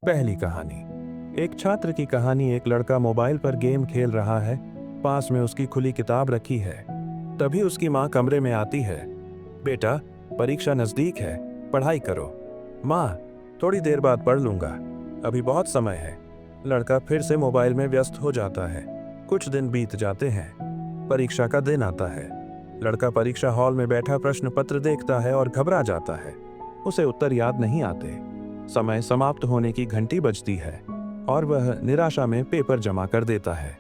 पहली कहानी। एक छात्र की कहानी। एक लड़का मोबाइल पर गेम खेल रहा है। पास में उसकी खुली किताब रखी है। तभी उसकी माँ कमरे में आती है। बेटा, परीक्षा नजदीक है, पढ़ाई करो। माँ, थोड़ी देर बाद पढ़ लूंगा, अभी बहुत समय है। लड़का फिर से मोबाइल में व्यस्त हो जाता है। कुछ दिन बीत जाते हैं। परीक्षा का दिन आता है। लड़का परीक्षा हॉल में बैठा प्रश्न पत्र देखता है और घबरा जाता है। उसे उत्तर याद नहीं आते। समय समाप्त होने की घंटी बजती है और वह निराशा में पेपर जमा कर देता है।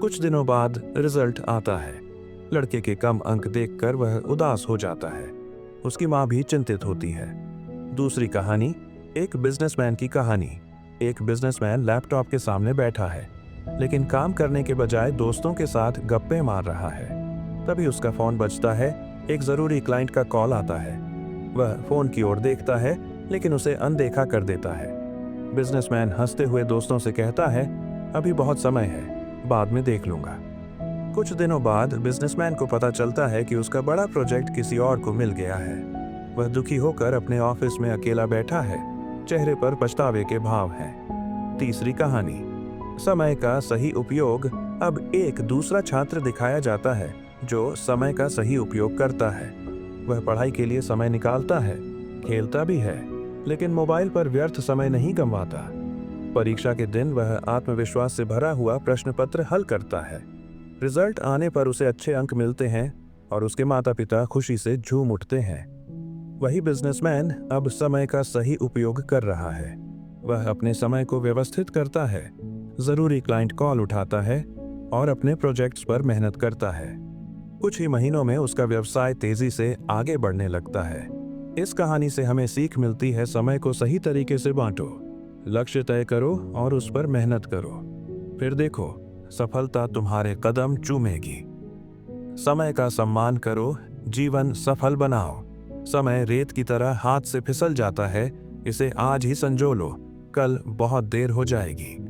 कुछ दिनों बाद रिजल्ट आता है। लड़के के कम अंक देखकर वह उदास हो जाता है। उसकी माँ भी चिंतित होती है। दूसरी कहानी। एक बिजनेसमैन की कहानी। एक बिजनेसमैन लैपटॉप के सामने बैठा है, लेकिन काम करने के बजाय दोस्तों के साथ गप्पे मार रहा है। तभी उसका फोन बजता है। एक जरूरी क्लाइंट का कॉल आता है। वह फोन की ओर देखता है, लेकिन उसे अनदेखा कर देता है। बिजनेसमैन हंसते हुए दोस्तों से कहता है, अभी बहुत समय है, बाद में देख लूंगा। कुछ दिनों बाद बिजनेसमैन को पता चलता है कि उसका बड़ा प्रोजेक्ट किसी और को मिल गया है। वह दुखी होकर अपने ऑफिस में अकेला बैठा है। चेहरे पर पछतावे के भाव हैं। तीसरी कहानी। समय का सही उपयोग। अब एक दूसरा छात्र दिखाया जाता है जो समय का सही उपयोग करता है। वह पढ़ाई के लिए समय निकालता है, खेलता भी है, लेकिन मोबाइल पर व्यर्थ समय नहीं गंवाता। परीक्षा के दिन वह आत्मविश्वास से भरा हुआ प्रश्न पत्र हल करता है। रिजल्ट आने पर उसे अच्छे अंक मिलते हैं और उसके माता पिता खुशी से झूम उठते हैं। वही बिजनेसमैन अब समय का सही उपयोग कर रहा है। वह अपने समय को व्यवस्थित करता है, जरूरी क्लाइंट कॉल उठाता है और अपने प्रोजेक्ट्स पर मेहनत करता है। कुछ ही महीनों में उसका व्यवसाय तेजी से आगे बढ़ने लगता है। इस कहानी से हमें सीख मिलती है, समय को सही तरीके से बांटो, लक्ष्य तय करो और उस पर मेहनत करो। फिर देखो, सफलता तुम्हारे कदम चूमेगी। समय का सम्मान करो, जीवन सफल बनाओ। समय रेत की तरह हाथ से फिसल जाता है, इसे आज ही संजो लो, कल बहुत देर हो जाएगी।